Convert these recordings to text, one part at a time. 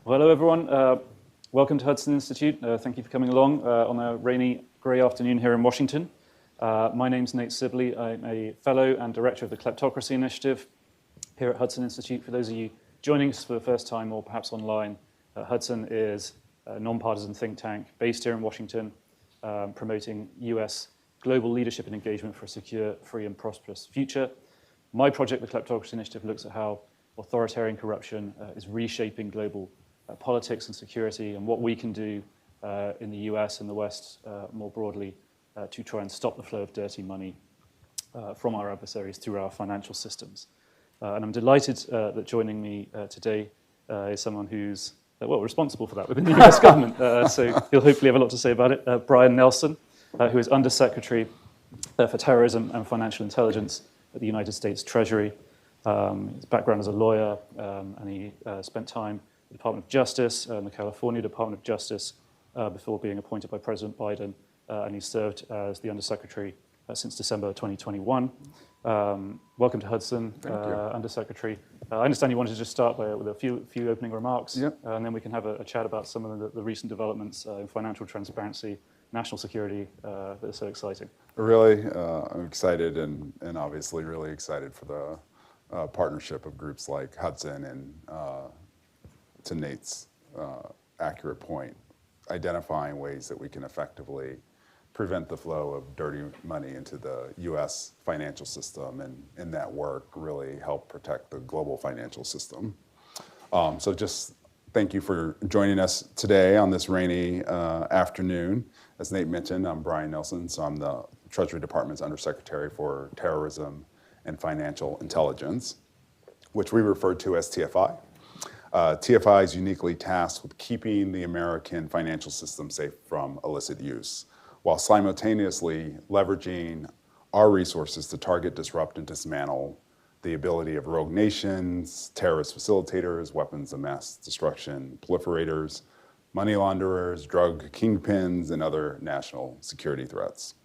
Well, hello, everyone. Welcome to Hudson Institute. Thank you for coming along on a rainy, grey afternoon here in Washington. My name's Nate Sibley. I'm a fellow and director of the Kleptocracy Initiative here at Hudson Institute. For those of you joining us for the first time or perhaps online, Hudson is a nonpartisan think tank based here in Washington, promoting US global leadership and engagement for a secure, free, and prosperous future. My project, the Kleptocracy Initiative, looks at how authoritarian corruption is reshaping global politics and security, and what we can do in the US and the West more broadly to try and stop the flow of dirty money from our adversaries through our financial systems. And I'm delighted that joining me today is someone who's responsible for that within the US government. So he'll hopefully have a lot to say about it. Brian Nelson, who is Undersecretary for Terrorism and Financial Intelligence at the United States Treasury. His background as a lawyer, and he spent time at the Department of Justice and the California Department of Justice before being appointed by President Biden, and he served as the Undersecretary since December 2021. Welcome to Hudson, Undersecretary. I understand you wanted to just start with a few opening remarks, Yep. And then we can have a chat about some of the recent developments in financial transparency, national security that are so exciting. Really, I'm excited and obviously really excited for the partnership of groups like Hudson and, to Nate's accurate point, identifying ways that we can effectively prevent the flow of dirty money into the U.S. financial system, and in that work really help protect the global financial system. So just thank you for joining us today on this rainy afternoon. As Nate mentioned, I'm Brian Nelson, so I'm the Treasury Department's Undersecretary for Terrorism and Financial Intelligence, which we refer to as TFI. TFI is uniquely tasked with keeping the American financial system safe from illicit use, while simultaneously leveraging our resources to target, disrupt, and dismantle the ability of rogue nations, terrorist facilitators, weapons of mass destruction proliferators, money launderers, drug kingpins, and other national security threats.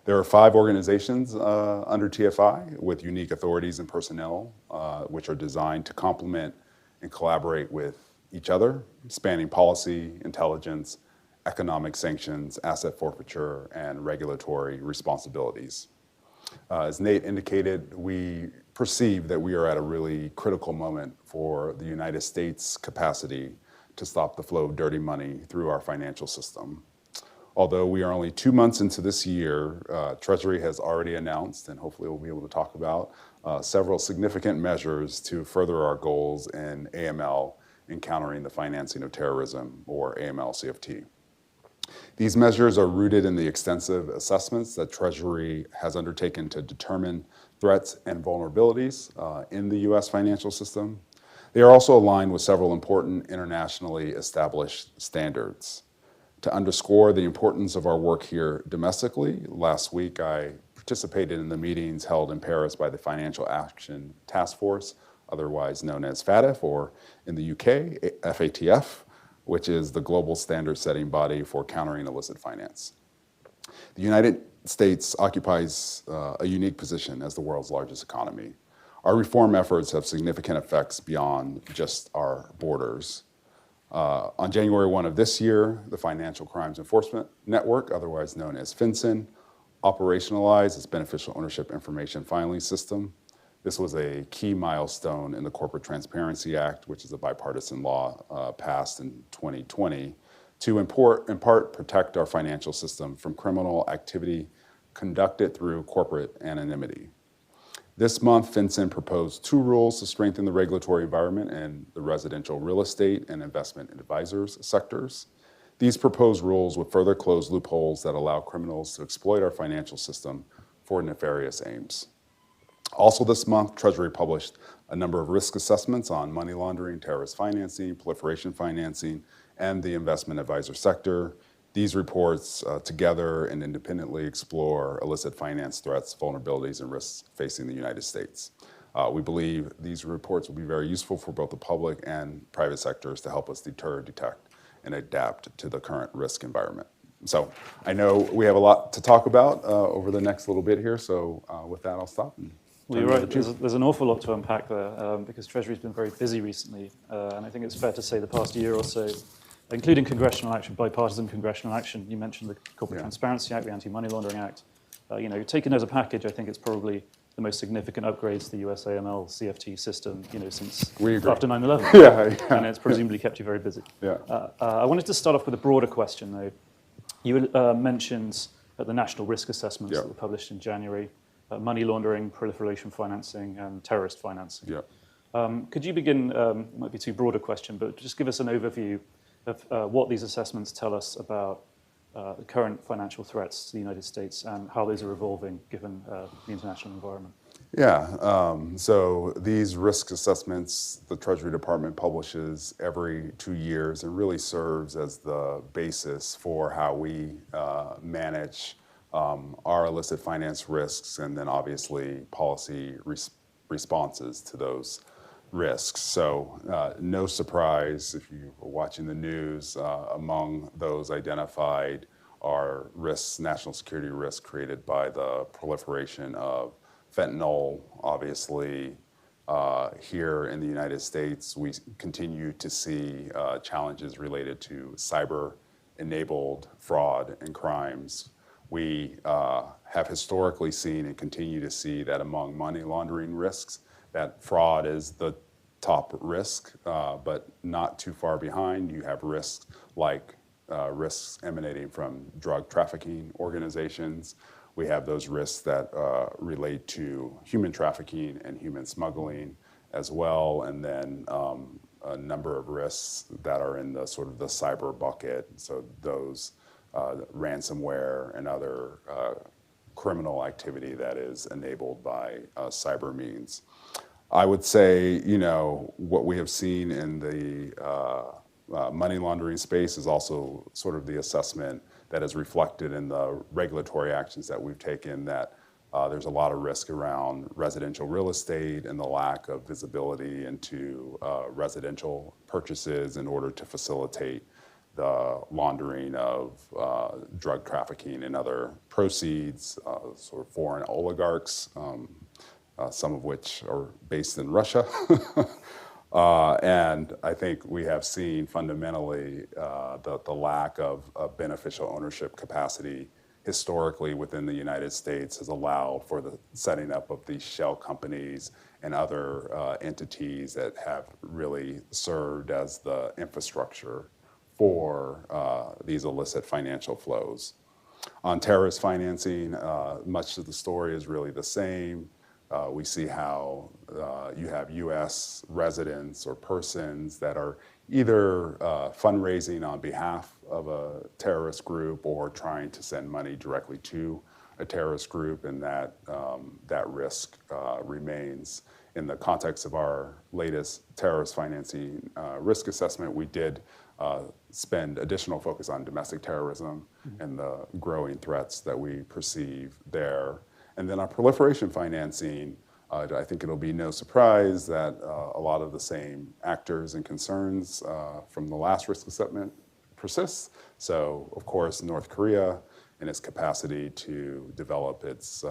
There are 5 organizations under TFI with unique authorities and personnel, which are designed to complement and collaborate with each other, spanning policy, intelligence, economic sanctions, asset forfeiture, and regulatory responsibilities. As Nate indicated, we perceive that we are at a really critical moment for the United States' capacity to stop the flow of dirty money through our financial system. Although we are only 2 months into this year, Treasury has already announced, and hopefully we'll be able to talk about, several significant measures to further our goals in AML, in countering the financing of terrorism, or AML-CFT. These measures are rooted in the extensive assessments that Treasury has undertaken to determine threats and vulnerabilities in the U.S. financial system. They are also aligned with several important internationally established standards. To underscore the importance of our work here domestically, last week I participated in the meetings held in Paris by the Financial Action Task Force, otherwise known as FATF, or in the UK, FATF, which is the global standard-setting body for countering illicit finance. The United States occupies a unique position as the world's largest economy. Our reform efforts have significant effects beyond just our borders. On January 1 of this year, the Financial Crimes Enforcement Network, otherwise known as FinCEN, operationalized its beneficial ownership information filing system. This was a key milestone in the Corporate Transparency Act, which is a bipartisan law passed in 2020, to in part protect our financial system from criminal activity conducted through corporate anonymity. This month, FinCEN proposed 2 rules to strengthen the regulatory environment in the residential real estate and investment advisors sectors. These proposed rules would further close loopholes that allow criminals to exploit our financial system for nefarious aims. Also this month, Treasury published a number of risk assessments on money laundering, terrorist financing, proliferation financing, and the investment advisor sector. These reports together and independently explore illicit finance threats, vulnerabilities, and risks facing the United States. We believe these reports will be very useful for both the public and private sectors to help us deter, detect, and adapt to the current risk environment. So I know we have a lot to talk about over the next little bit here, so with that I'll stop and Well, you're right. There's an awful lot to unpack there because Treasury's been very busy recently. And I think it's fair to say the past year or so, including congressional action, bipartisan congressional action. You mentioned the Corporate Transparency Act, the Anti-Money Laundering Act. Taken as a package, I think it's probably the most significant upgrades to the US AML CFT system, since after 9/11. Yeah. And it's presumably kept you very busy. Yeah. I wanted to start off with a broader question, though. You mentioned the national risk assessments that were published in January, money laundering, proliferation financing, and terrorist financing. Yeah. Could you begin, it might be too broad a question, but just give us an overview of what these assessments tell us about the current financial threats to the United States and how those are evolving given the international environment? Yeah, so these risk assessments, the Treasury Department publishes every 2 years and really serves as the basis for how we manage our illicit finance risks and then obviously policy responses to those risks. So no surprise if you were watching the news, among those identified are risks, national security risks created by the proliferation of fentanyl. Obviously, here in the United States, we continue to see challenges related to cyber-enabled fraud and crimes. We have historically seen and continue to see that among money laundering risks, that fraud is the top risk, but not too far behind. You have risks like risks emanating from drug trafficking organizations. We have those risks that relate to human trafficking and human smuggling as well, and then a number of risks that are in the sort of the cyber bucket. So those ransomware and other criminal activity that is enabled by cyber means. I would say, what we have seen in the money laundering space is also sort of the assessment that is reflected in the regulatory actions that we've taken, that there's a lot of risk around residential real estate and the lack of visibility into residential purchases in order to facilitate the laundering of drug trafficking and other proceeds, sort of foreign oligarchs, some of which are based in Russia. And I think we have seen fundamentally the lack of beneficial ownership capacity historically within the United States has allowed for the setting up of these shell companies and other entities that have really served as the infrastructure for these illicit financial flows. On terrorist financing, much of the story is really the same. We see how you have U.S. residents or persons that are either fundraising on behalf of a terrorist group or trying to send money directly to a terrorist group, and that risk remains. In the context of our latest terrorist financing risk assessment, we did spend additional focus on domestic terrorism and the growing threats that we perceive there. And then on proliferation financing, I think it'll be no surprise that a lot of the same actors and concerns from the last risk assessment persists. So, of course, North Korea and its capacity to develop its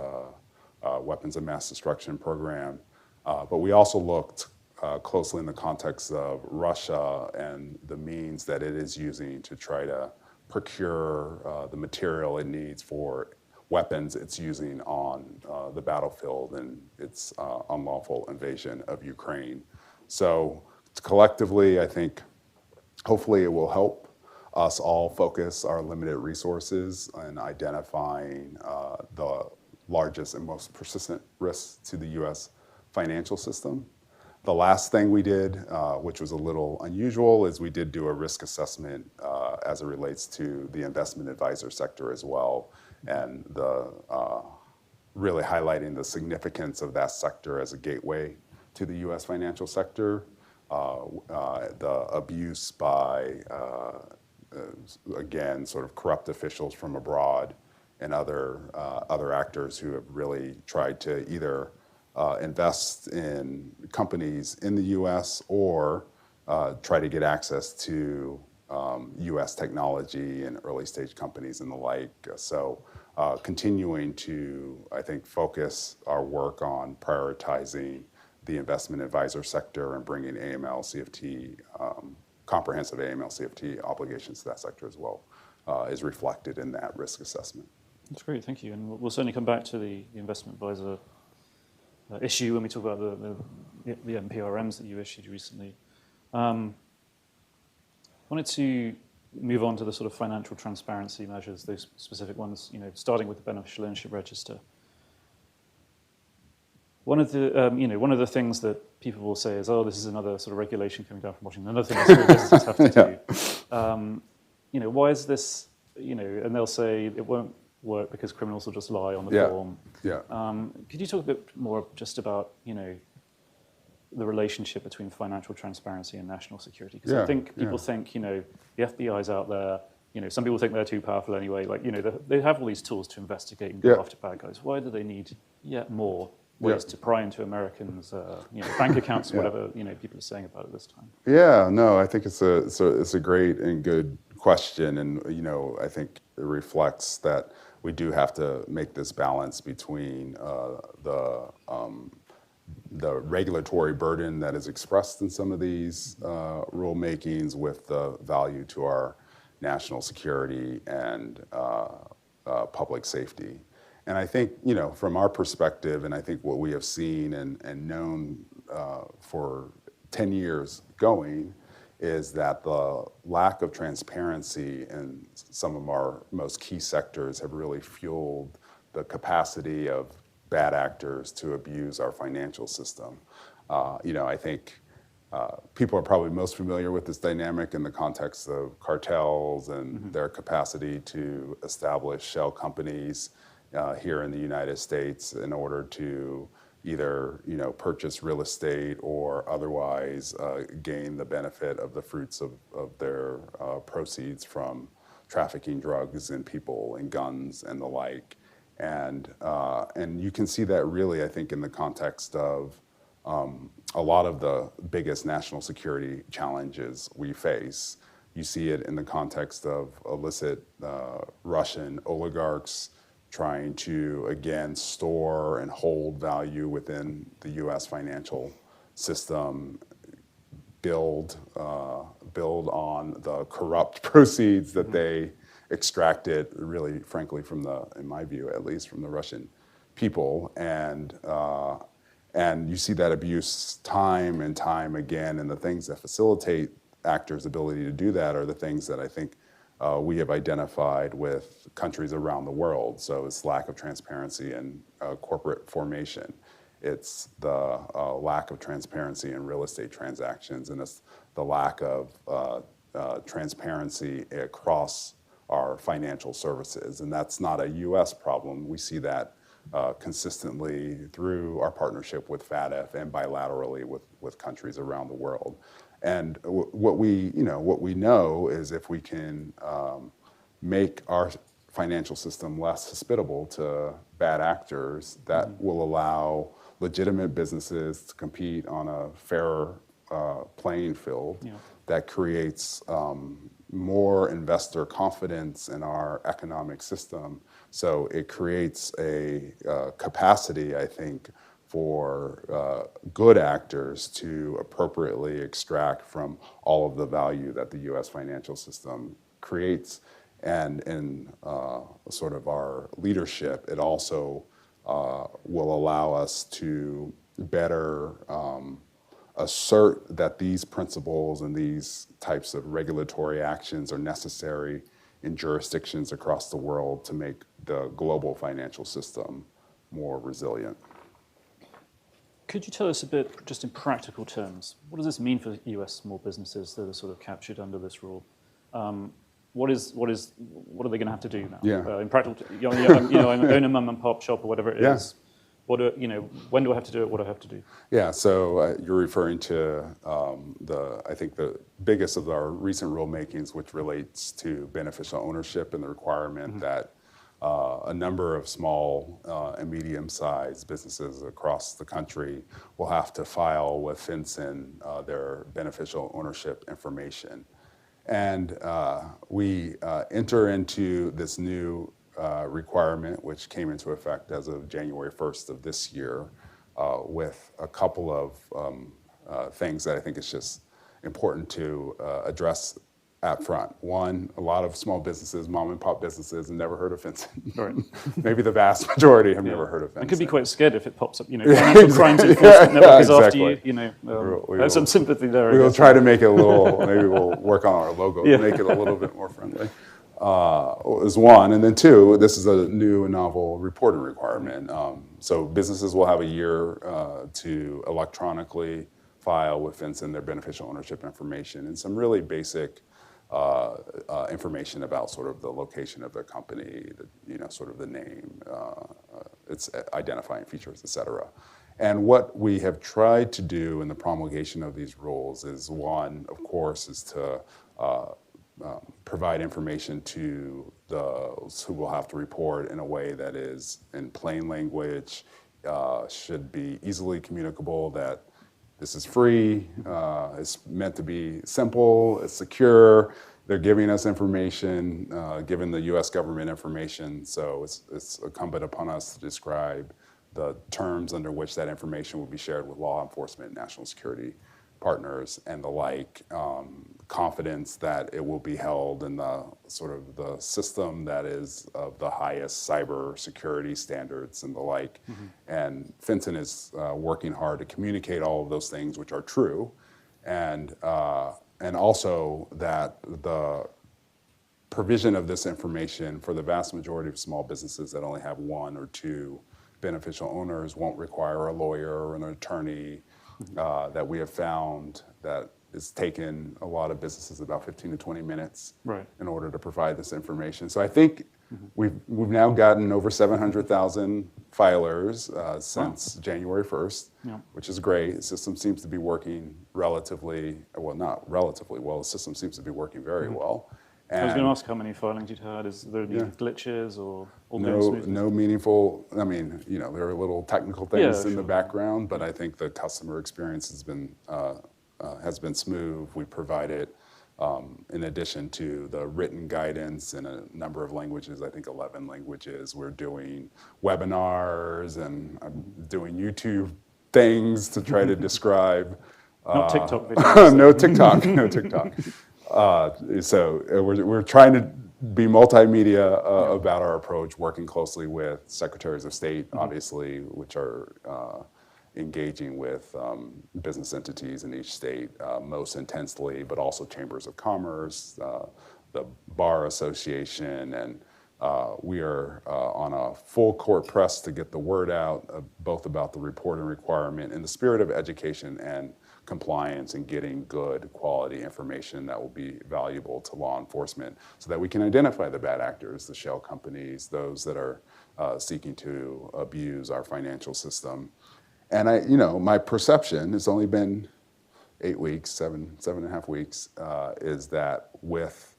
weapons of mass destruction program. But we also looked closely in the context of Russia and the means that it is using to try to procure the material it needs for weapons it's using on the battlefield and its unlawful invasion of Ukraine. So collectively, I think hopefully it will help us all focus our limited resources in identifying the largest and most persistent risks to the U.S. financial system. The last thing we did, which was a little unusual, is we did do a risk assessment as it relates to the investment advisor sector as well, and really highlighting the significance of that sector as a gateway to the U.S. financial sector, the abuse by, again, sort of corrupt officials from abroad and other actors who have really tried to either invest in companies in the U.S. or try to get access to U.S. technology and early stage companies and the like. So continuing to, I think, focus our work on prioritizing the investment advisor sector and bringing AML, CFT, comprehensive AML, CFT obligations to that sector as well, is reflected in that risk assessment. That's great, thank you. And we'll certainly come back to the investment advisor issue when we talk about the NPRMs that you issued recently. Wanted to move on to the sort of financial transparency measures, those specific ones, starting with the beneficial ownership register. One of the things that people will say is, oh, this is another sort of regulation coming down from Washington. Another thing that small businesses have to do. Why is this? And they'll say it won't work because criminals will just lie on the form. Yeah. Could you talk a bit more just about the relationship between financial transparency and national security? Because I think people think the FBI's out there. Some people think they're too powerful anyway. They have all these tools to investigate and go after bad guys. Why do they need yet more ways to pry into Americans' bank accounts, whatever people are saying about it this time? Yeah, no, I think it's a great and good question, and I think it reflects that we do have to make this balance between the regulatory burden that is expressed in some of these rulemakings with the value to our national security and public safety. And I think, from our perspective, and I think what we have seen and known for 10 years going, is that the lack of transparency in some of our most key sectors have really fueled the capacity of bad actors to abuse our financial system. I think people are probably most familiar with this dynamic in the context of cartels and their capacity to establish shell companies here in the United States in order to either purchase real estate or otherwise gain the benefit of the fruits of their proceeds from trafficking drugs and people and guns and the like. And you can see that really, I think, in the context of a lot of the biggest national security challenges we face. You see it in the context of illicit Russian oligarchs trying to, again, store and hold value within the U.S. financial system, build on the corrupt proceeds that they extracted, really, frankly, in my view, at least, from the Russian people. And you see that abuse time and time again, and the things that facilitate actors' ability to do that are the things that I think we have identified with countries around the world. So it's lack of transparency in corporate formation. It's the lack of transparency in real estate transactions, and it's the lack of transparency across our financial services. And that's not a U.S. problem. We see that consistently through our partnership with FATF and bilaterally with countries around the world. And what we know is if we can make our financial system less hospitable to bad actors, that will allow legitimate businesses to compete on a fairer playing field. That creates more investor confidence in our economic system. So it creates a capacity, I think, for good actors to appropriately extract from all of the value that the U.S. financial system creates. And in sort of our leadership, it also will allow us to better assert that these principles and these types of regulatory actions are necessary in jurisdictions across the world to make the global financial system more resilient. Could you tell us a bit, just in practical terms, what does this mean for U.S. small businesses that are sort of captured under this rule? What are they going to have to do now? In practical, I own a mum and pop shop or whatever it is. When do I have to do it? What do I have to do? Yeah, so you're referring to I think the biggest of our recent rulemakings, which relates to beneficial ownership and the requirement that a number of small and medium-sized businesses across the country will have to file with FinCEN their beneficial ownership information. And we enter into this new requirement, which came into effect as of January 1st of this year, with a couple of things that I think is just important to address up front. One, a lot of small businesses, mom and pop businesses, have never heard of FinCEN. Right. Maybe the vast majority have never heard of FinCEN. I could be quite scared if it pops up, financial crimes enforcement network is after you, We there's some sympathy there. We'll try to make it a little, maybe we'll work on our logo to make it a little bit more friendly. Is one. And then two, this is a new and novel reporting requirement. So businesses will have a year to electronically file with FinCEN their beneficial ownership information and some really basic information about sort of the location of their company, sort of the name, its identifying features, et cetera. And what we have tried to do in the promulgation of these rules is one, of course, is to provide information to those who will have to report in a way that is in plain language, should be easily communicable, that this is free, it's meant to be simple, it's secure, they're giving us information, giving the US government information, so it's incumbent upon us to describe the terms under which that information will be shared with law enforcement, national security partners, and the like, confidence that it will be held in the sort of the system that is of the highest cyber security standards and the like. Mm-hmm. And FinCEN is working hard to communicate all of those things which are true, and also that the provision of this information for the vast majority of small businesses that only have one or two beneficial owners won't require a lawyer or an attorney. That we have found that it's taken a lot of businesses about 15 to 20 minutes in order to provide this information. So I think we've now gotten over 700,000 filers since January 1st, which is great. The system seems to be working relatively, well, not relatively well, the system seems to be working very well. And I was going to ask how many filings you'd had. Is there any glitches or all going smoothly? No meaningful. I mean, there are little technical things in the background, but I think the customer experience has been smooth. We provided, in addition to the written guidance in a number of languages, I think 11 languages. We're doing webinars and I'm doing YouTube things to try to describe. Not TikTok videos. No TikTok. So we're trying to be multimedia about our approach, working closely with secretaries of state, obviously, which are engaging with business entities in each state most intensely, but also chambers of commerce, the Bar Association, and we are on a full court press to get the word out, both about the reporting requirement in the spirit of education and compliance and getting good quality information that will be valuable to law enforcement so that we can identify the bad actors, the shell companies, those that are seeking to abuse our financial system. And my perception, it's only been 8 weeks, seven and a half weeks, is that with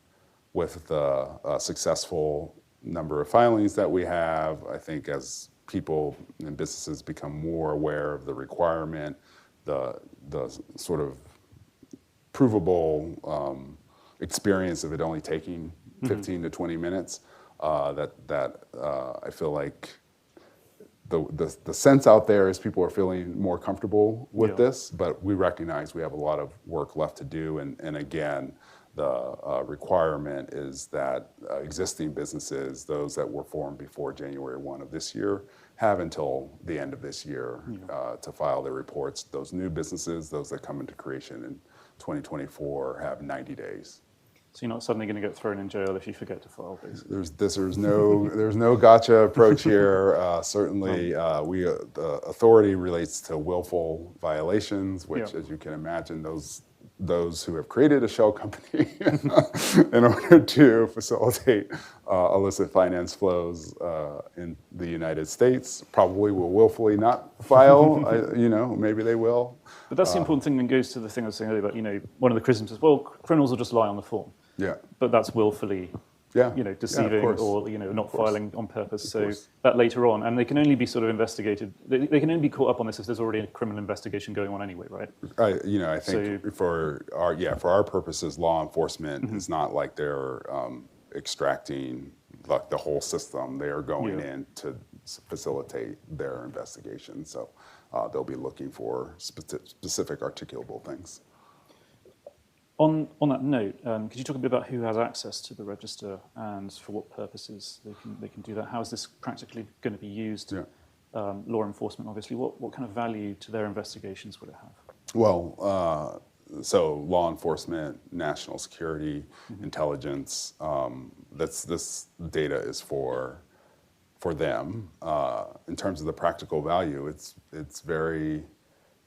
the successful number of filings that we have, I think as people and businesses become more aware of the requirement, the sort of provable experience of it only taking 15 to 20 minutes, that I feel like the sense out there is people are feeling more comfortable with this, but we recognize we have a lot of work left to do, and again, the requirement is that existing businesses, those that were formed before January 1 of this year, have until the end of this year to file their reports. Those new businesses, those that come into creation in 2024, have 90 days. So you're not suddenly going to get thrown in jail if you forget to file, basically. There's no gotcha approach here. Certainly, the authority relates to willful violations, which, as you can imagine, those who have created a shell company in order to facilitate illicit finance flows in the United States probably will willfully not file. Maybe they will. But that's the important thing that goes to the thing I was saying earlier about, one of the criticisms is, well, criminals will just lie on the form. Yeah. But that's willfully deceiving or not filing on purpose. So that later on, and they can only be sort of investigated. They can only be caught up on this if there's already a criminal investigation going on anyway, right? I think for our purposes, law enforcement is not like they're extracting like the whole system. They are going in to facilitate their investigation. So they'll be looking for specific articulable things. On that note, could you talk a bit about who has access to the register and for what purposes they can do that? How is this practically going to be used? Law enforcement, obviously. What kind of value to their investigations would it have? Well, so law enforcement, national security, intelligence. This data is for them. In terms of the practical value, it's very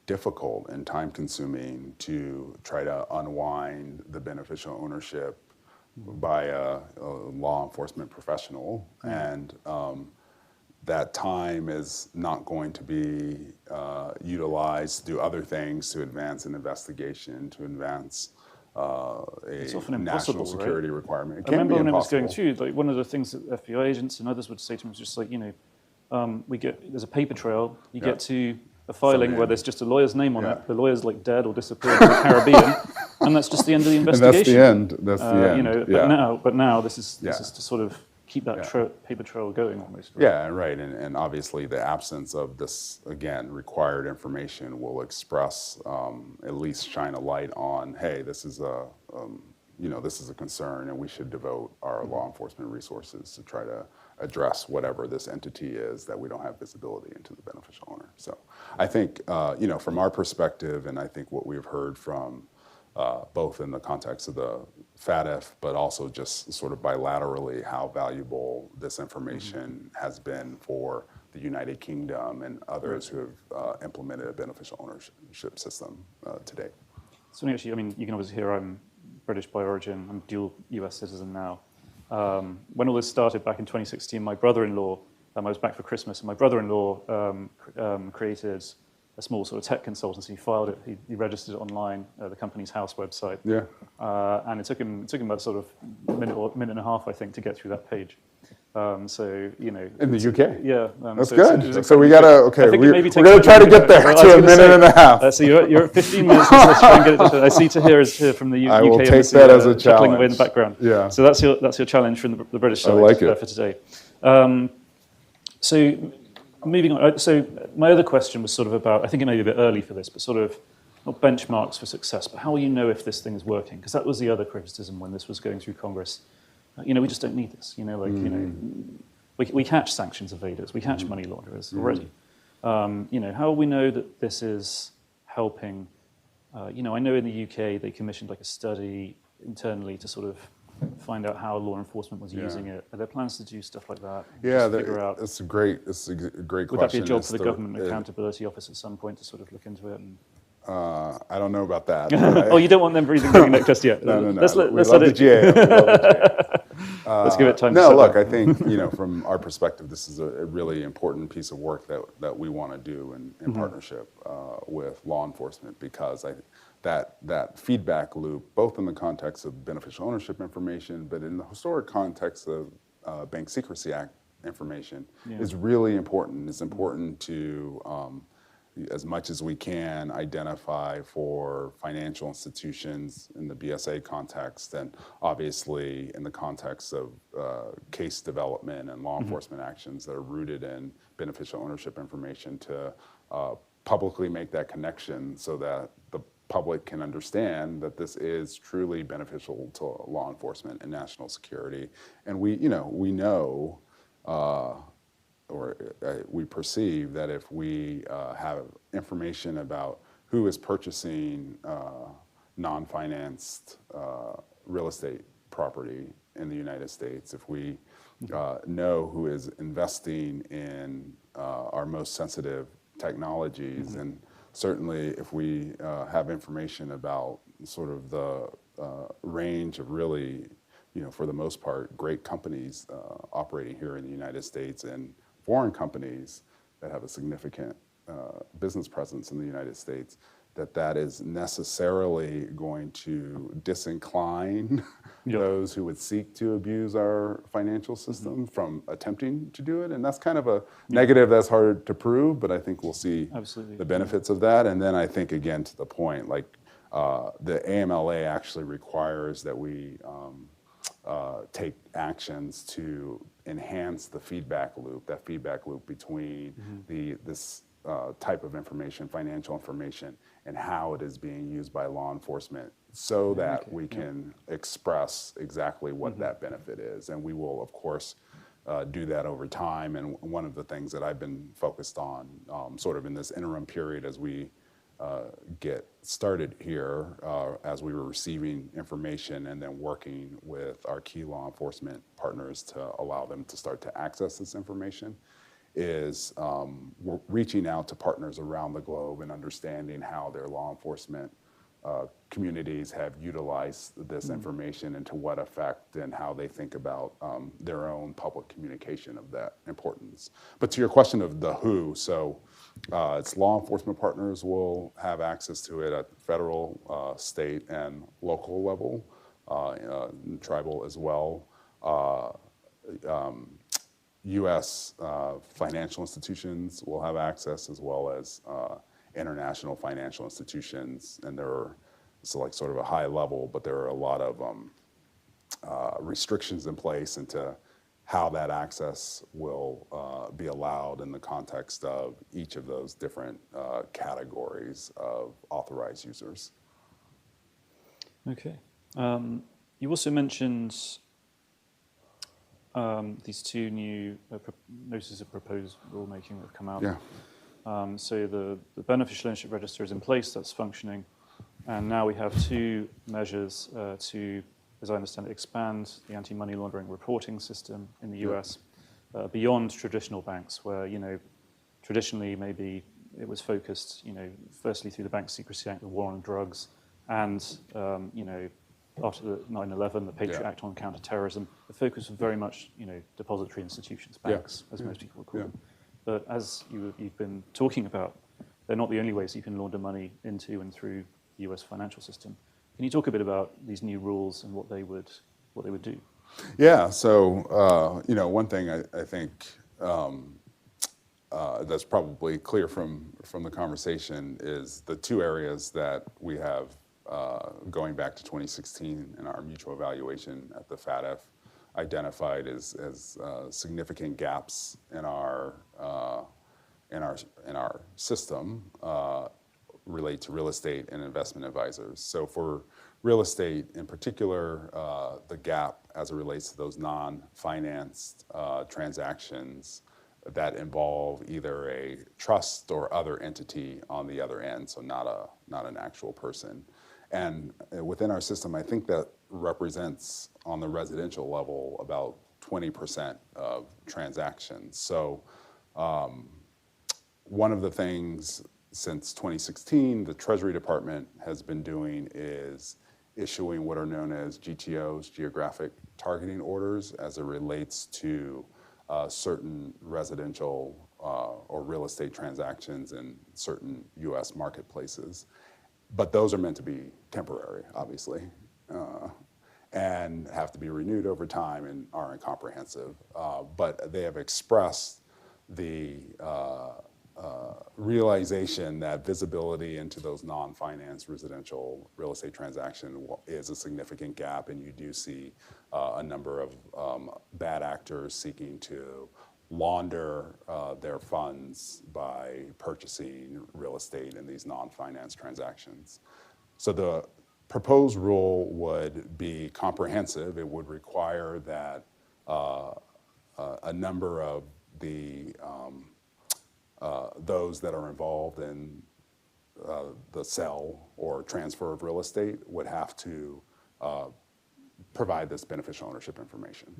difficult and time-consuming to try to unwind the beneficial ownership by a law enforcement professional, and that time is not going to be utilized to do other things, to advance an investigation, to advance it's often national security requirement. It I can remember be when impossible. I was going through, like one of the things that FBI agents and others would say to me was just like, there's a paper trail. You get to a filing where there's just a lawyer's name on it. The lawyer's like dead or disappeared in the Caribbean, and that's just the end of the investigation. And that's the end. But now this is to sort of keep that paper trail going almost. Right? Yeah, right. And obviously the absence of this, again, required information will express, at least shine a light on, hey, this is a concern, and we should devote our law enforcement resources to try to address whatever this entity is that we don't have visibility into the beneficial owner. So I think, from our perspective, and I think what we've heard from both in the context of the FATF, but also just sort of bilaterally, how valuable this information has been for the United Kingdom and others who have implemented a beneficial ownership system today. So actually, you can obviously hear I'm British by origin. I'm dual US citizen now. When all this started back in 2016, my brother-in-law, I was back for Christmas, and my brother-in-law created a small sort of tech consultancy, filed it, he registered it online, the company's house website. And it took him about sort of a minute and a half, I think, to get through that page. In the UK? Yeah. That's good. So we got to, we're going to try to get there to a minute and a half. So you're at 15 minutes, let's try and get it done. I see Tahir is here from the UK. I will take embassy, that as a chuckling challenge. away in the background. Yeah. So that's your challenge from the British side for today. So moving on. So my other question was sort of about, I think it may be a bit early for this, but sort of not benchmarks for success, but how will you know if this thing is working? Because that was the other criticism when this was going through Congress. We just don't need this. We catch sanctions evaders, we catch money launderers already. How will we know that this is helping? I know in the UK they commissioned like a study internally to sort of find out how law enforcement was using it. Are there plans to do stuff like that? Yeah, it's a great question. Would that be a job for the Government Accountability Office at some point to sort of look into it? I don't know about that. You don't want them breathing neck just yet. No. Let's let it. The GA. Let's give it time. No, look, I think from our perspective, this is a really important piece of work that we want to do in partnership with law enforcement, because that feedback loop, both in the context of beneficial ownership information, but in the historic context of Bank Secrecy Act information, is really important. It's important to as much as we can identify for financial institutions in the BSA context, and obviously in the context of case development and law enforcement actions that are rooted in beneficial ownership information, to publicly make that connection so that the public can understand that this is truly beneficial to law enforcement and national security. And we know or we perceive that if we have information about who is purchasing non-financed real estate property in the United States, if we know who is investing in our most sensitive technologies, and certainly if we have information about sort of the range of really, for the most part, great companies operating here in the United States, and foreign companies that have a significant business presence in the United States, that is necessarily going to disincline those who would seek to abuse our financial system from attempting to do it. And that's kind of a negative that's hard to prove, but I think we'll see the benefits of that. And then I think, again, to the point, like the AMLA actually requires that we take actions to enhance the feedback loop, that feedback loop between this type of information, financial information, and how it is being used by law enforcement so that we can express exactly what that benefit is. And we will, of course, do that over time. And one of the things that I've been focused on sort of in this interim period as we get started here, as we were receiving information and then working with our key law enforcement partners to allow them to start to access this information, is we're reaching out to partners around the globe and understanding how their law enforcement communities have utilized this information and to what effect and how they think about their own public communication of that importance. But to your question of the who, so it's law enforcement partners will have access to it at federal, state, and local level, tribal as well. U.S. Financial institutions will have access, as well as international financial institutions, and there are, so like sort of a high level, but there are a lot of restrictions in place into how that access will be allowed in the context of each of those different categories of authorized users. Okay. You also mentioned these two new notices of proposed rulemaking that have come out. Yeah. So the beneficial ownership register is in place, that's functioning. And now we have two measures to, as I understand it, expand the anti-money laundering reporting system in the US beyond traditional banks, where, traditionally maybe it was focused, firstly through the Bank Secrecy Act, the war on drugs, and, after the 9/11, the Patriot Act on counterterrorism, the focus was very much, depository institutions, banks, as most people would call them. But as you've been talking about, they're not the only ways you can launder money into and through the US financial system. Can you talk a bit about these new rules and what they would do? Yeah, so one thing I think that's probably clear from the conversation is the two areas that we have going back to 2016 in our mutual evaluation at the FATF identified as significant gaps in our system relate to real estate and investment advisors. So for real estate in particular, the gap as it relates to those non-financed transactions that involve either a trust or other entity on the other end, so not an actual person. And within our system, I think that represents on the residential level about 20% of transactions. So one of the things since 2016 the Treasury Department has been doing is issuing what are known as GTOs, geographic targeting orders, as it relates to certain residential or real estate transactions in certain US marketplaces. But those are meant to be temporary, obviously, and have to be renewed over time and are incomprehensive. But they have expressed the realization that visibility into those non-finance residential real estate transactions is a significant gap, and you do see a number of bad actors seeking to launder their funds by purchasing real estate in these non-finance transactions. So the proposed rule would be comprehensive. It would require that a number of the those that are involved in the sale or transfer of real estate would have to provide this beneficial ownership information.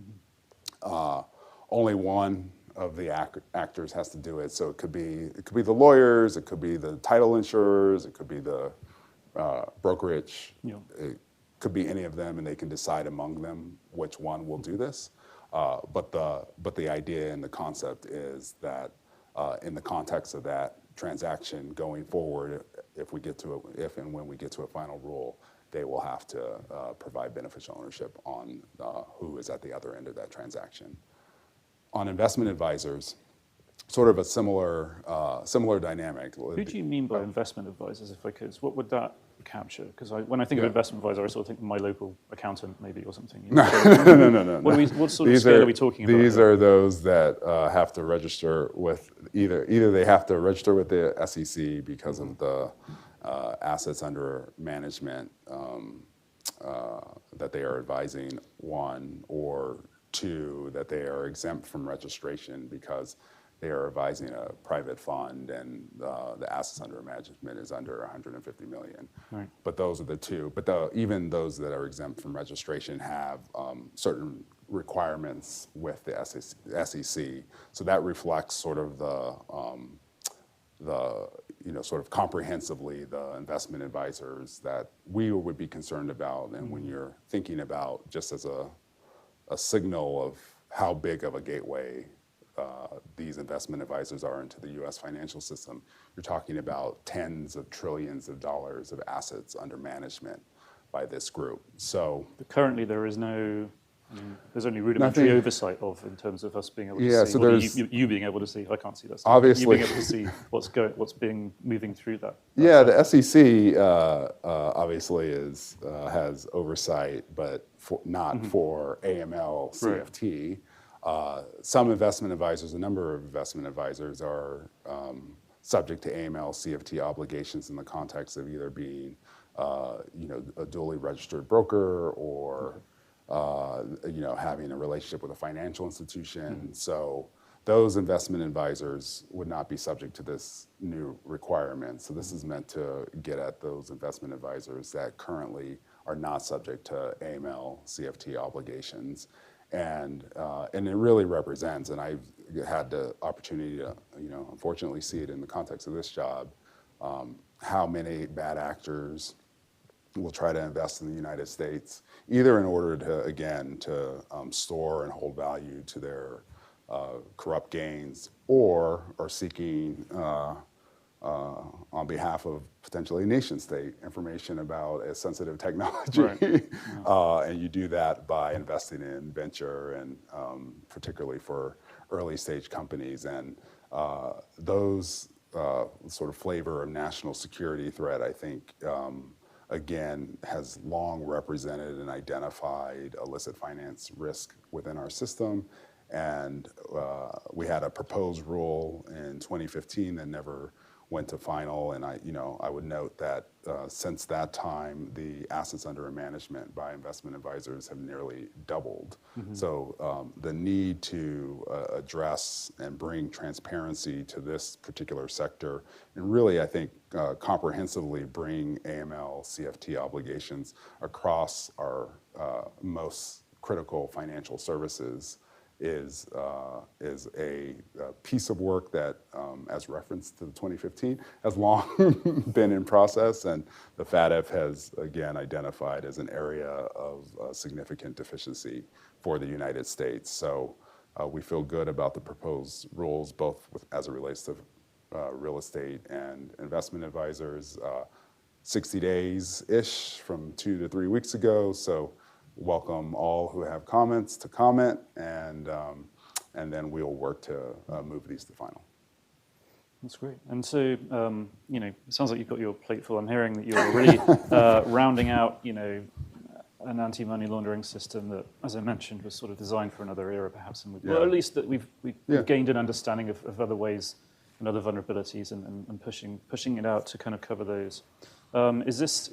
Only one of the actors has to do it. So it could be the lawyers, it could be the title insurers, it could be the brokerage. It could be any of them, and they can decide among them which one will do this. But the idea and the concept is that in the context of that transaction going forward, if and when we get to a final rule, they will have to provide beneficial ownership on who is at the other end of that transaction. On investment advisors, sort of a similar dynamic. Who do you mean by investment advisors, if I could? What would that capture? Because when I think of investment advisor, I sort of think of my local accountant, maybe, or something. No. What sort of scale are we talking about? These are those that have to register with either they have to register with the SEC because of the assets under management that they are advising, one, or two, that they are exempt from registration because they are advising a private fund and the assets under management is under 150 million. Right. But those are the two. But even those that are exempt from registration have certain requirements with the SEC. So that reflects sort of the sort of comprehensively the investment advisors that we would be concerned about. And when you're thinking about just as a signal of how big of a gateway these investment advisors are into the U.S. financial system, you're talking about tens of trillions of dollars of assets under management by this group. So but currently there is no, there's only rudimentary oversight in terms of us being able to see. So there's you being able to see. I can't see that stuff. Obviously, you being able to see what's moving through that. The SEC obviously has oversight, but not for AML CFT. Right. Some investment advisors, a number of investment advisors are subject to AML CFT obligations in the context of either being, a duly registered broker or, having a relationship with a financial institution. So those investment advisors would not be subject to this new requirement. So this is meant to get at those investment advisors that currently are not subject to AML CFT obligations. And it really represents, and I've had the opportunity to, unfortunately see it in the context of this job, how many bad actors will try to invest in the United States, either in order to store and hold value to their corrupt gains, or are seeking on behalf of potentially a nation state information about a sensitive technology. Right. And you do that by investing in venture and particularly for early stage companies. And those sort of flavor of national security threat, I think, again, has long represented and identified illicit finance risk within our system. And we had a proposed rule in 2015 that never went to final, and I would note that since that time, the assets under management by investment advisors have nearly doubled. Mm-hmm. So the need to address and bring transparency to this particular sector, and really, I think, comprehensively bring AML CFT obligations across our most critical financial services is a piece of work that, as referenced to the 2015, has long been in process, and the FATF has, again, identified as an area of significant deficiency for the United States. So we feel good about the proposed rules, both as it relates to real estate and investment advisors. 60 days-ish from 2 to 3 weeks ago, so welcome all who have comments to comment, and then we'll work to move these to final. That's great. And so, it sounds like you've got your plate full. I'm hearing that you're really rounding out, an anti-money laundering system that, as I mentioned, was sort of designed for another era, perhaps, and well, at least that we've gained an understanding of other ways and other vulnerabilities, and pushing it out to kind of cover those. Is this,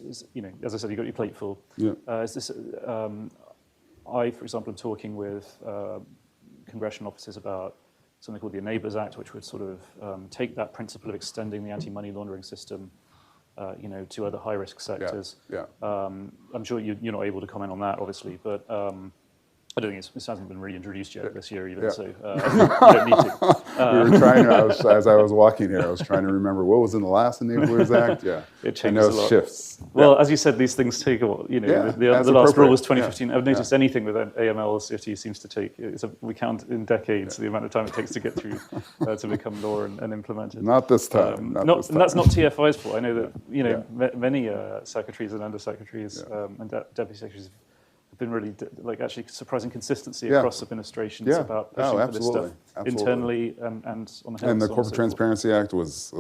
as I said, you've got your plate full. Yeah. Is this, I, for example, am talking with congressional offices about something called the Enablers Act, which would sort of take that principle of extending the anti-money laundering system, to other high-risk sectors. Yeah. I'm sure you're not able to comment on that, obviously, but I don't think it hasn't been really introduced yet this year even, so you don't need to. We were trying to, as I was walking here, I was trying to remember what was in the last Enablers Act. Yeah, it changes a lot. Shifts. Well, as you said, these things take a while. The last rule was 2015. I've noticed anything with AML or CFT seems to take, we count in decades the amount of time it takes to get through to become law and implemented. Not this time. And that's not TFI's fault. I know that many secretaries and undersecretaries and deputy secretaries been really actually surprising consistency across administrations about pushing for this stuff internally and on the Hill. And the Corporate Transparency Act was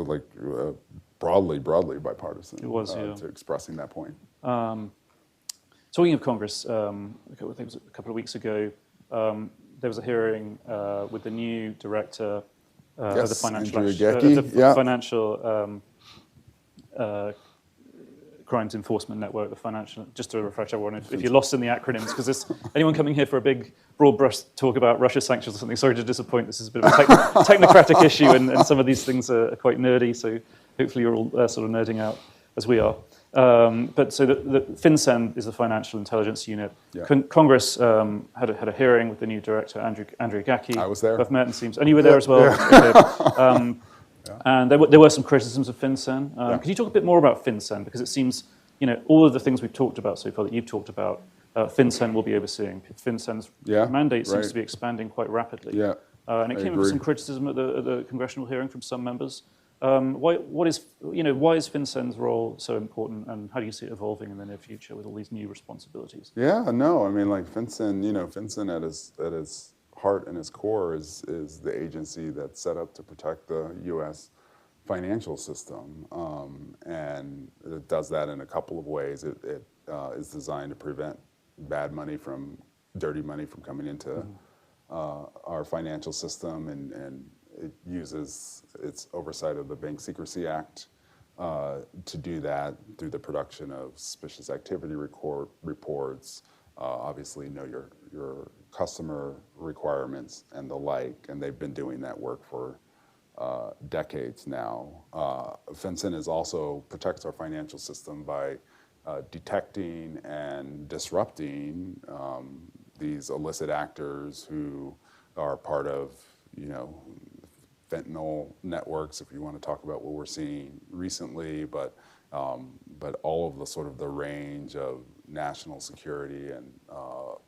broadly bipartisan. It was, yeah. To expressing that point. Talking of Congress, I think it was a couple of weeks ago, there was a hearing with the new director of the financial crimes enforcement network, the financial. Just to refresh everyone, if you're lost in the acronyms, because anyone coming here for a big broad brush talk about Russia sanctions or something, sorry to disappoint. This is a bit of a technocratic issue, and some of these things are quite nerdy. So hopefully you're all sort of nerding out as we are. But so the FinCEN is the financial intelligence unit. Yeah. Congress had a hearing with the new director, Andrew Gacki. I was there. I've met and seems, and you were there as well. Yeah. And there were some criticisms of FinCEN. Could you talk a bit more about FinCEN? Because it seems, all of the things we've talked about so far that you've talked about, FinCEN will be overseeing. FinCEN's mandate seems to be expanding quite rapidly. Yeah. And it came with some criticism at the congressional hearing from some members. Why is FinCEN's role so important, and how do you see it evolving in the near future with all these new responsibilities? Yeah, no, I mean, like FinCEN, FinCEN at its heart and its core is the agency that's set up to protect the U.S. financial system, and it does that in a couple of ways. It is designed to prevent bad money dirty money from coming into our financial system, and it uses its oversight of the Bank Secrecy Act to do that through the production of suspicious activity reports, obviously know your customer requirements and the like, and they've been doing that work for decades now. FinCEN also protects our financial system by detecting and disrupting these illicit actors who are part of, fentanyl networks, if you want to talk about what we're seeing recently, but all of the sort of the range of national security and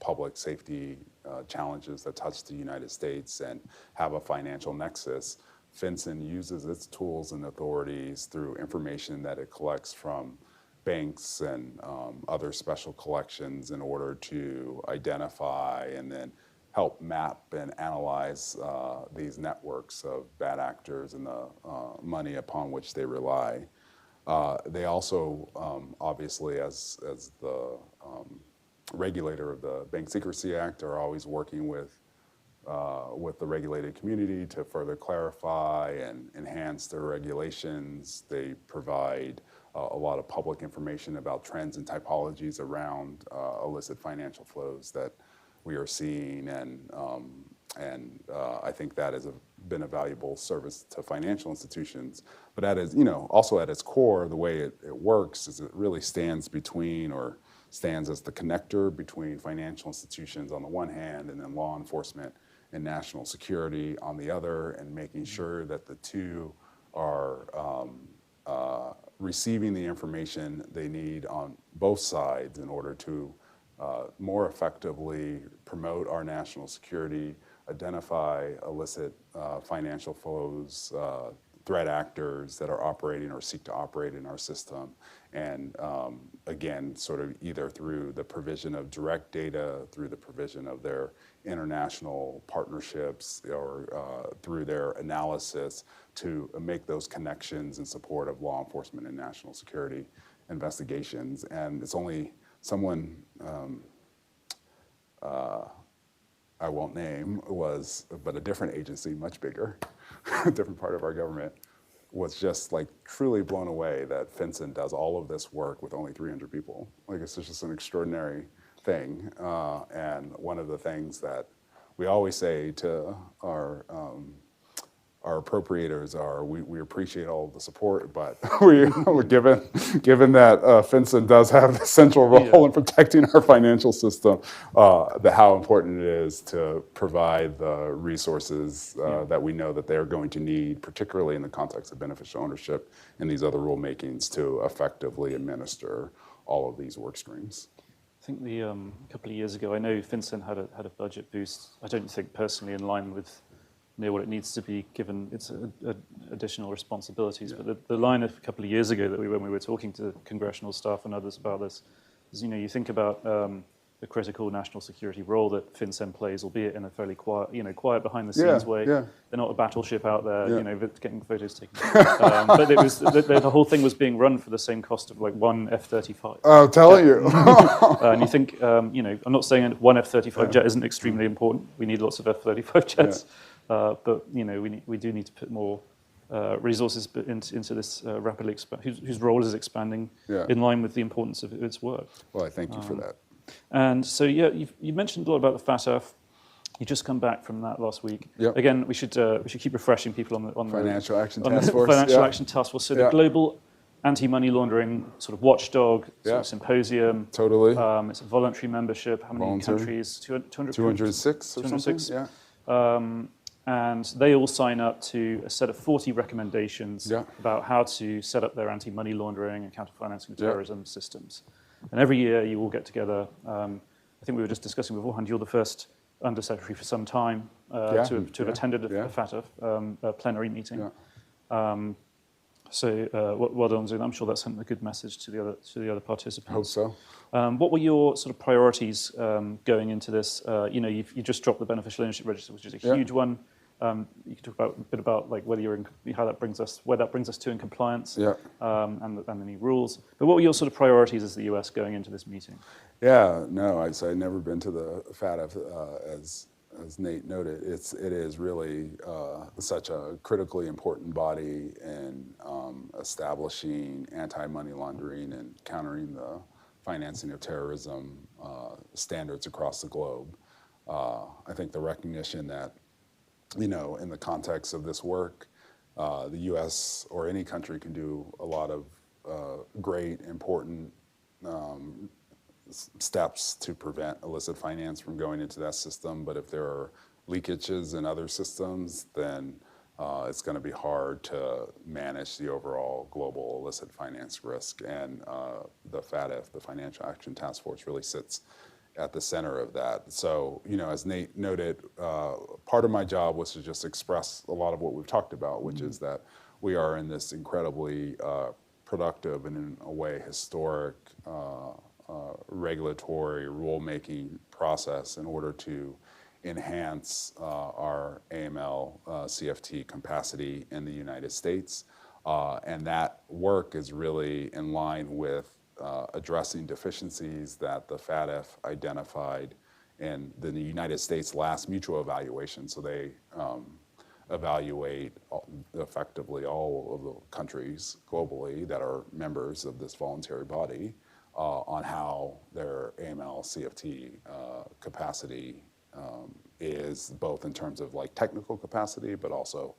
public safety challenges that touch the United States and have a financial nexus. FinCEN uses its tools and authorities through information that it collects from banks and other special collections in order to identify and then help map and analyze these networks of bad actors and the money upon which they rely. They also, obviously, as the regulator of the Bank Secrecy Act, are always working with the regulated community to further clarify and enhance their regulations. They provide a lot of public information about trends and typologies around illicit financial flows that we are seeing, and I think that has been a valuable service to financial institutions. But also at its core, the way it works is it really stands as the connector between financial institutions on the one hand, and then law enforcement and national security on the other, and making sure that the two are receiving the information they need on both sides in order to more effectively promote our national security, identify illicit financial flows, threat actors that are operating or seek to operate in our system, and again, sort of either through the provision of direct data, through the provision of their international partnerships, or through their analysis to make those connections in support of law enforcement and national security investigations. And it's only someone I won't name but a different agency, much bigger, a different part of our government, was just like truly blown away that FinCEN does all of this work with only 300 people. Like, it's just an extraordinary thing. And one of the things that we always say to our appropriators are, we appreciate all of the support, but we're given that FinCEN does have the central role in protecting our financial system, how important it is to provide the resources that we know that they're going to need, particularly in the context of beneficial ownership and these other rulemakings, to effectively administer all of these work streams. I think a couple of years ago, I know FinCEN had a budget boost. I don't think personally in line with near what it needs to be given its additional responsibilities. But the line of a couple of years ago when we were talking to congressional staff and others about this is, you think about the critical national security role that FinCEN plays, albeit in a fairly quiet, quiet behind the scenes way. Yeah. They're not a battleship out there, Yeah. getting photos taken. But it was the whole thing was being run for the same cost of like one F-35. I'm telling you. And you think, I'm not saying one F-35 jet isn't extremely important. We need lots of F-35 jets, but we do need to put more resources into this rapidly whose role is expanding in line with the importance of its work. Well, I thank you for that. And so, you mentioned a lot about the FATF. You just come back from that last week. Yep. Again, we should keep refreshing people on the Financial Action Task Force. Financial Action Task Force. So the global anti-money laundering sort of watchdog sort of symposium. Totally. It's a voluntary membership. How many countries? 206 or 206. something. Yeah. And they all sign up to a set of 40 recommendations about how to set up their anti-money laundering and counter-financing terrorism systems. And every year you all get together. I think we were just discussing beforehand, you're the first undersecretary for some time to have attended a FATF plenary meeting. So well done, Zoom. I'm sure that sent a good message to the other participants. Hope so. What were your sort of priorities going into this? You just dropped the beneficial ownership register, which is a huge one. You could talk a bit about like where that brings us to in compliance, and the new rules. But what were your sort of priorities as the US going into this meeting? Yeah, no, I'd never been to the FATF as Nate noted. It is really such a critically important body in establishing anti-money laundering and countering the financing of terrorism standards across the globe. I think the recognition that, in the context of this work, the U.S. or any country can do a lot of great, important steps to prevent illicit finance from going into that system. But if there are leakages in other systems, then it's going to be hard to manage the overall global illicit finance risk. And the FATF, the Financial Action Task Force, really sits at the center of that. So, as Nate noted, part of my job was to just express a lot of what we've talked about, which is that we are in this incredibly productive and in a way historic regulatory rulemaking process in order to enhance our AML CFT capacity in the United States. And that work is really in line with addressing deficiencies that the FATF identified in the United States last mutual evaluation. So they evaluate effectively all of the countries globally that are members of this voluntary body on how their AML CFT capacity is, both in terms of like technical capacity, but also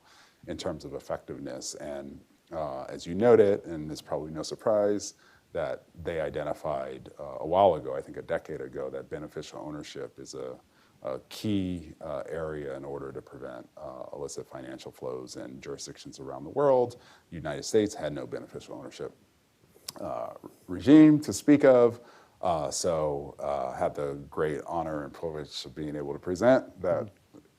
in terms of effectiveness. And as you noted, and it's probably no surprise, that they identified a while ago, I think a decade ago, that beneficial ownership is a key area in order to prevent illicit financial flows in jurisdictions around the world. The United States had no beneficial ownership regime to speak of, so had the great honor and privilege of being able to present that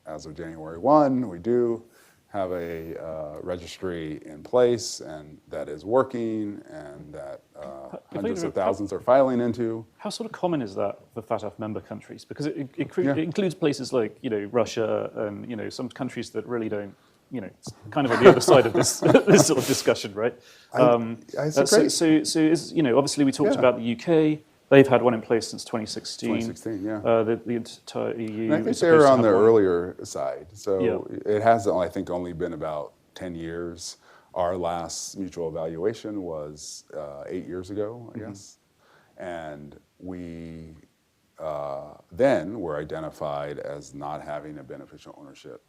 as of January 1, we do have a registry in place, and that is working, and that hundreds of thousands are filing into. How sort of common is that for FATF member countries? Because it includes places like Russia and some countries that really don't. It's kind of on the other side of this this sort of discussion, right? So is obviously we talked about the UK. They've had one in place since 2016. 2016, yeah. The entire EU. And I think they're on the earlier side. So it has, I think, only been about 10 years. Our last mutual evaluation was 8 years ago, I guess. And we then were identified as not having a beneficial ownership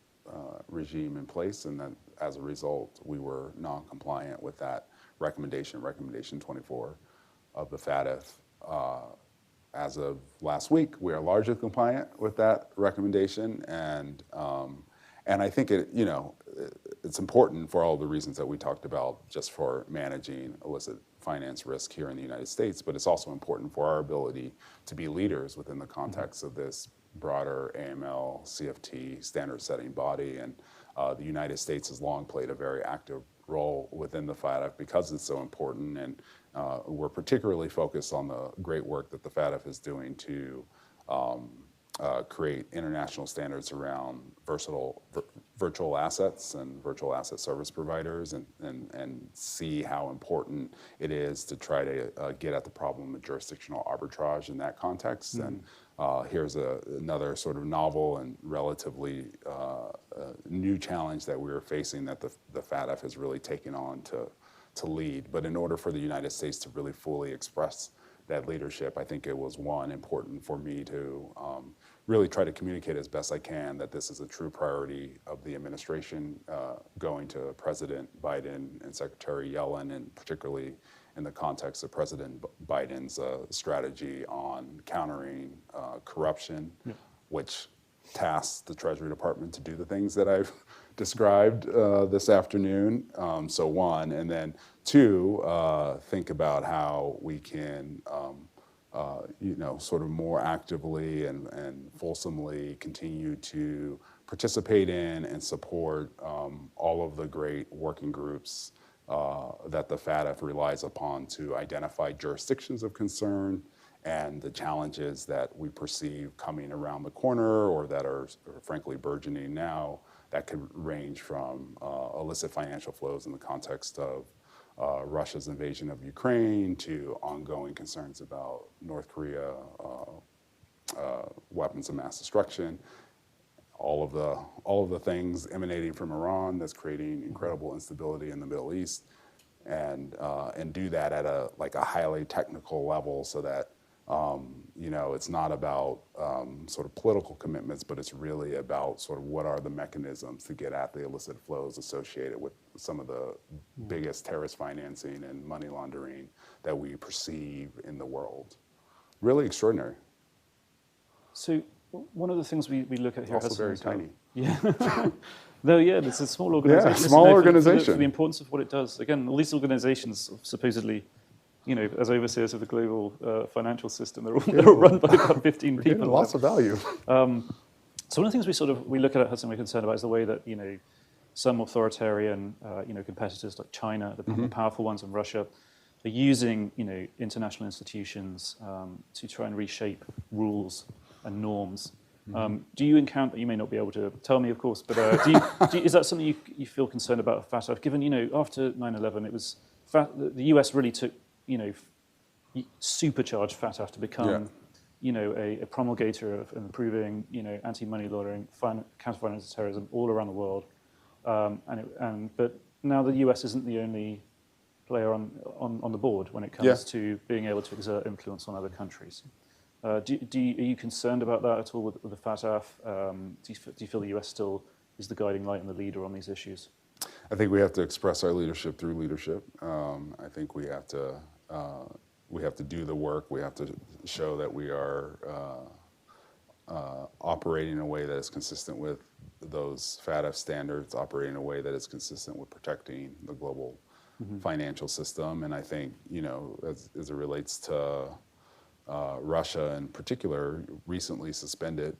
regime in place. And then as a result, we were non-compliant with that recommendation 24 of the FATF. As of last week, we are largely compliant with that recommendation, and I think it's important for all the reasons that we talked about, just for managing illicit finance risk here in the United States, but it's also important for our ability to be leaders within the context of this broader AML CFT standard-setting body, and the United States has long played a very active role within the FATF because it's so important, and we're particularly focused on the great work that the FATF is doing to create international standards around virtual assets and virtual asset service providers, and see how important it is to try to get at the problem of jurisdictional arbitrage in that context. And here's another sort of novel and relatively new challenge that we're facing that the FATF has really taken on to lead. But in order for the United States to really fully express that leadership, I think it was important for me to really try to communicate as best I can that this is a true priority of the administration, going to President Biden and Secretary Yellen, and particularly in the context of President Biden's strategy on countering corruption, which tasks the Treasury Department to do the things that I've described this afternoon. So one, and then two, think about how we can sort of more actively and fulsomely continue to participate in and support all of the great working groups that the FATF relies upon to identify jurisdictions of concern and the challenges that we perceive coming around the corner or that are frankly burgeoning now, that could range from illicit financial flows in the context of Russia's invasion of Ukraine to ongoing concerns about North Korea, weapons of mass destruction, all of the things emanating from Iran that's creating incredible instability in the Middle East, and do that at a highly technical level, so that it's not about sort of political commitments, but it's really about sort of what are the mechanisms to get at the illicit flows associated with some of the biggest terrorist financing and money laundering that we perceive in the world. Really extraordinary. So one of the things we look at here, also very tiny. Yeah. No, yeah, it's a small organization. Yeah, small organization. For the importance of what it does. Again, all these organizations supposedly, as overseers of the global financial system, they're all run by about 15 people. Lots of value. So one of the things we look at Hudson, we're concerned about is the way that some authoritarian competitors like China, the powerful ones in Russia, are using international institutions to try and reshape rules and norms. Do you encounter? You may not be able to tell me, of course, but is that something you feel concerned about FATF? Given after 9/11, it was the US really took supercharged FATF to become a promulgator of improving anti-money laundering, counter-financial terrorism all around the world. But now the US isn't the only player on the board when it comes to being able to exert influence on other countries. Are you concerned about that at all with the FATF? Do you feel the US still is the guiding light and the leader on these issues? I think we have to express our leadership through leadership. I think we have to do the work. We have to show that we are operating in a way that is consistent with those FATF standards, operating in a way that is consistent with protecting the global financial system. And I think, as it relates to Russia in particular, recently suspended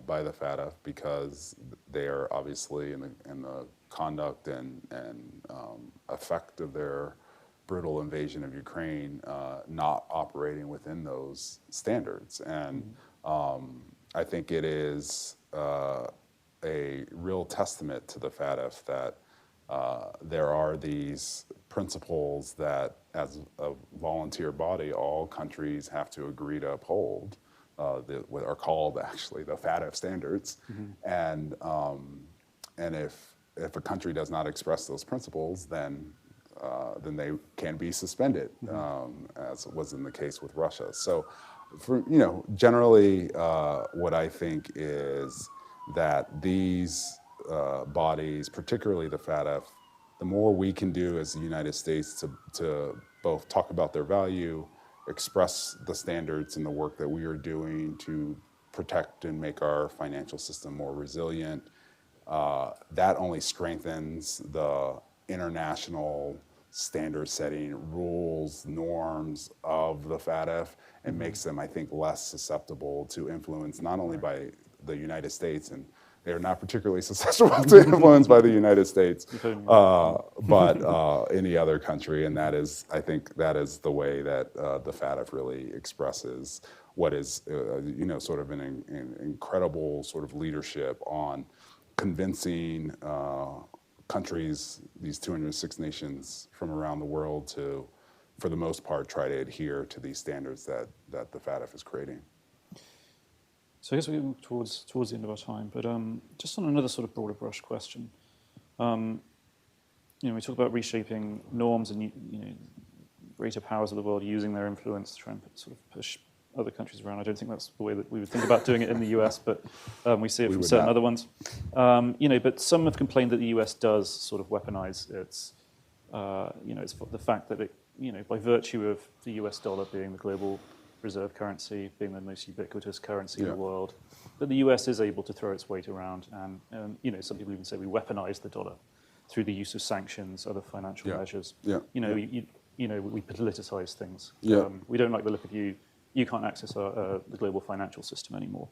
by the FATF because they are obviously in the conduct and effect of their brutal invasion of Ukraine, not operating within those standards. And I think it is a real testament to the FATF that there are these principles that, as a volunteer body, all countries have to agree to uphold, what are called actually the FATF standards. And if a country does not express those principles, then they can be suspended, as was in the case with Russia. So, generally, what I think is that these bodies, particularly the FATF, the more we can do as the United States to both talk about their value, express the standards and the work that we are doing to protect and make our financial system more resilient, that only strengthens the international standard setting rules, norms of the FATF, and makes them, I think, less susceptible to influence not only by the United States and They are not particularly susceptible to influence by the United States, but any other country, and that is, I think, that is the way that the FATF really expresses what is, sort of an incredible sort of leadership on convincing countries, these 206 nations from around the world, to, for the most part, try to adhere to these standards that the FATF is creating. So I guess we're getting towards the end of our time, but just on another sort of broader brush question, we talk about reshaping norms and greater powers of the world using their influence to try and sort of push other countries around. I don't think that's the way that we would think about doing it in the US, but we see it from certain other ones. But some have complained that the US does sort of weaponize its, it's the fact that it, by virtue of the US dollar being the global reserve currency, being the most ubiquitous currency in the world, that the US is able to throw its weight around. And some people even say we weaponize the dollar through the use of sanctions, other financial measures. We politicize things. We don't like the look of you. You can't access the global financial system anymore.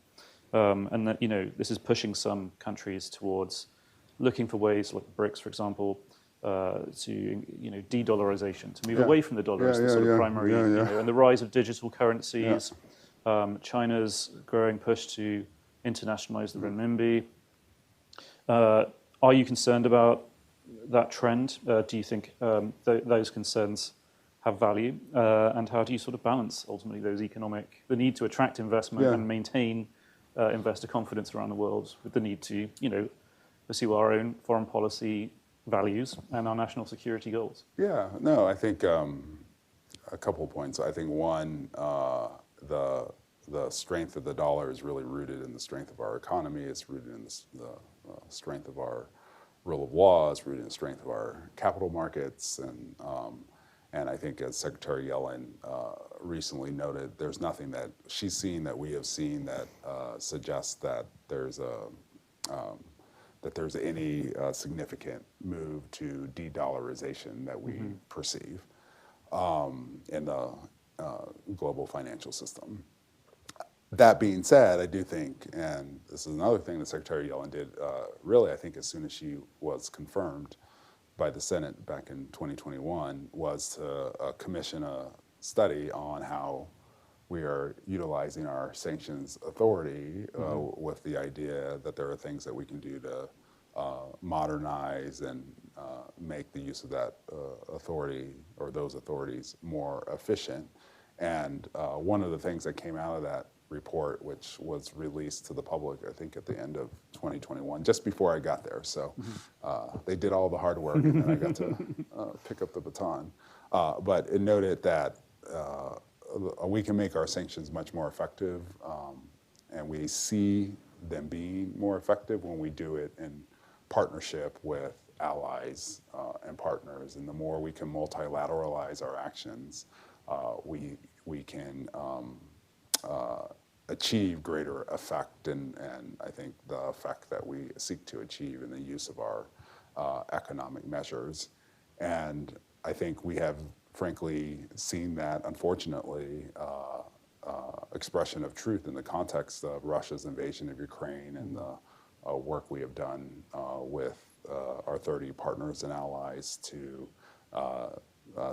And that, this is pushing some countries towards looking for ways, like BRICS, for example, to de-dollarization, to move away from the dollar as the sort of primary, and the rise of digital currencies, China's growing push to internationalize the renminbi. Are you concerned about that trend? Do you think those concerns have value? And how do you sort of balance ultimately the need to attract investment and maintain investor confidence around the world with the need to, pursue our own foreign policy values and our national security goals? I think a couple of points. I think one, the strength of the dollar is really rooted in the strength of our economy. It's rooted in the strength of our rule of law. It's rooted in the strength of our capital markets. And I think, as Secretary Yellen recently noted, there's nothing that she's seen that we have seen that suggests that there's any significant move to de-dollarization that we perceive in the global financial system. That being said, I do think, and this is another thing that Secretary Yellen did, really, I think, as soon as she was confirmed by the Senate back in 2021, was to commission a study on how we are utilizing our sanctions authority with the idea that there are things that we can do to modernize and make the use of that authority or those authorities more efficient. And one of the things that came out of that report, which was released to the public, I think, at the end of 2021, just before I got there. So they did all the hard work, and then I got to pick up the baton. But it noted that we can make our sanctions much more effective, and we see them being more effective when we do it in partnership with allies and partners. And the more we can multilateralize our actions, we can achieve greater effect, and I think the effect that we seek to achieve in the use of our economic measures. And I think we have, frankly, seen that, unfortunately, expression of truth in the context of Russia's invasion of Ukraine and the work we have done with our 30 partners and allies to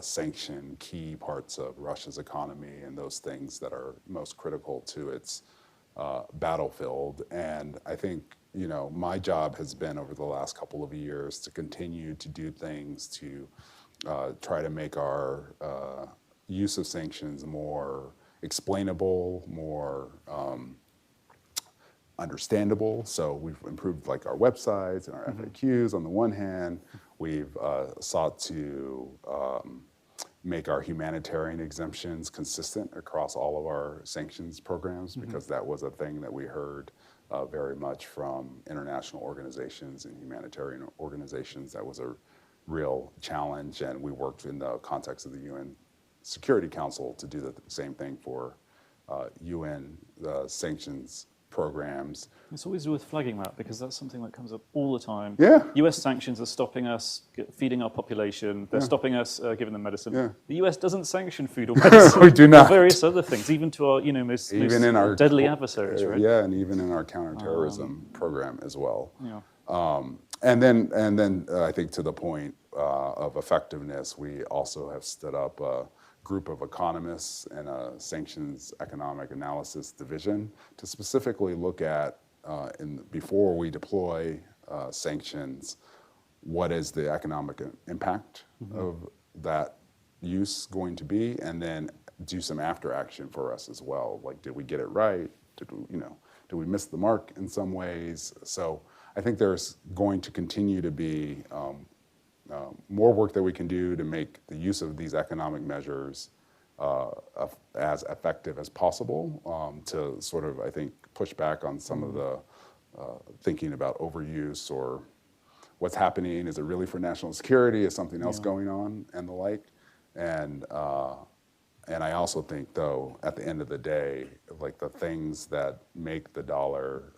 sanction key parts of Russia's economy and those things that are most critical to its battlefield. And I think, my job has been over the last couple of years to continue to do things to try to make our use of sanctions more explainable, more understandable. So we've improved our websites and our FAQs on the one hand. We've sought to make our humanitarian exemptions consistent across all of our sanctions programs, because that was a thing that we heard very much from international organizations and humanitarian organizations. That was a real challenge, and we worked in the context of the UN Security Council to do the same thing for UN sanctions programs. It's always worth flagging that because that's something that comes up all the time. Yeah. US sanctions are stopping us feeding our population. They're stopping us giving them medicine. Yeah. The US doesn't sanction food or medicine. We do not. Or various other things, even to our most In our deadly adversaries, right? Yeah, and even in our counterterrorism program as well. Yeah. And then I think to the point of effectiveness, we also have stood up a group of economists and a sanctions economic analysis division to specifically look at, before we deploy sanctions, what is the economic impact of that use going to be, and then do some after action for us as well. Like, did we get it right? Did we miss the mark in some ways? So I think there's going to continue to be more work that we can do to make the use of these economic measures as effective as possible, to sort of, I think, push back on some of the thinking about overuse or what's happening. Is it really for national security? Is something else going on, and the like? And I also think, though, at the end of the day, like the things that make the dollar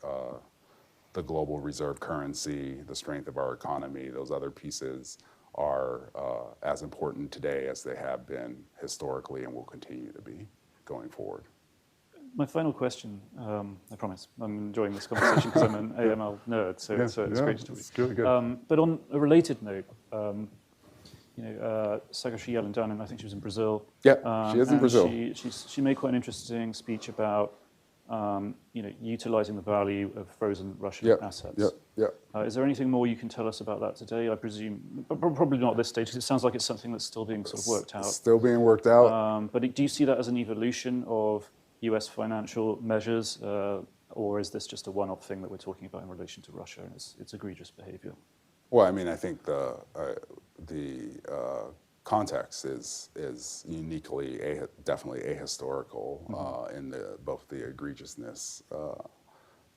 the global reserve currency, the strength of our economy, those other pieces are as important today as they have been historically and will continue to be going forward. My final question, I promise, I'm enjoying this conversation because I'm an AML nerd, so it's great to talk to you. It's really good. But on a related note, Secretary Yellen down in, I think she was in Brazil. Yeah, she is in Brazil. She made quite an interesting speech about utilizing the value of frozen Russian assets. Is there anything more you can tell us about that today? I presume, probably not at this stage, because it sounds like it's something that's still being sort of worked out. Still being worked out. But do you see that as an evolution of US financial measures, or is this just a one-off thing that we're talking about in relation to Russia and its egregious behavior? Well, I mean, I think the context is uniquely, definitely ahistorical in both the egregiousness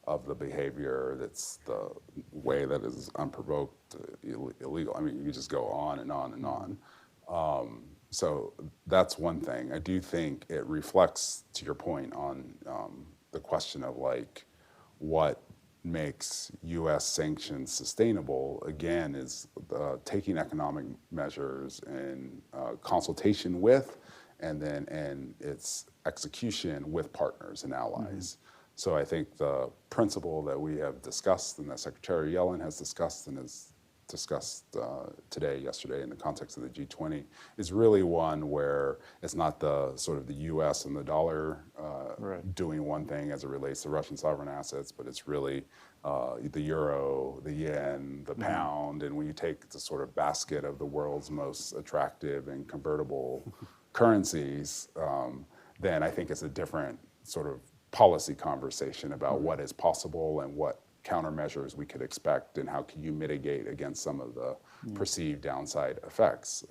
of the behavior, that's the way that is unprovoked, illegal. I mean, you just go on and on and on. So that's one thing. I do think it reflects, to your point, on the question of like what makes U.S. sanctions sustainable, again, is taking economic measures in consultation with, and then in its execution with partners and allies. So I think the principle that we have discussed and that Secretary Yellen has discussed and has discussed yesterday in the context of the G20 is really one where it's not the sort of the U.S. and the dollar doing one thing as it relates to Russian sovereign assets, but it's really the euro, the yen, the pound, and when you take the sort of basket of the world's most attractive and convertible currencies, then I think it's a different sort of policy conversation about what is possible and what countermeasures we could expect and how can you mitigate against some of the perceived downside effects.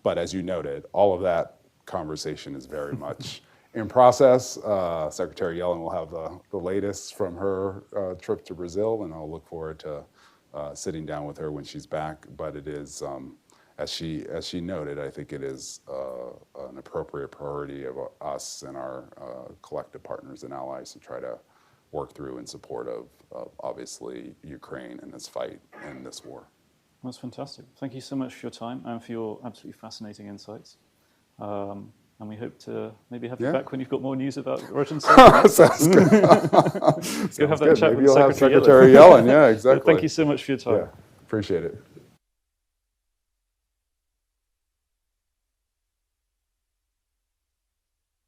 But as you noted, all of that conversation is very much in process. Secretary Yellen will have the latest from her trip to Brazil, and I'll look forward to sitting down with her when she's back. But it is, as she noted, I think it is an appropriate priority of us and our collective partners and allies to try to work through in support of obviously Ukraine and this fight and this war. That's fantastic. Thank you so much for your time and for your absolutely fascinating insights. And we hope to maybe have you back when you've got more news about Russian sanctions. Sounds good. You'll have that chat Maybe with you'll have Secretary Secretary Yellen. Yeah, exactly. Thank you so much for your time. Yeah, appreciate it.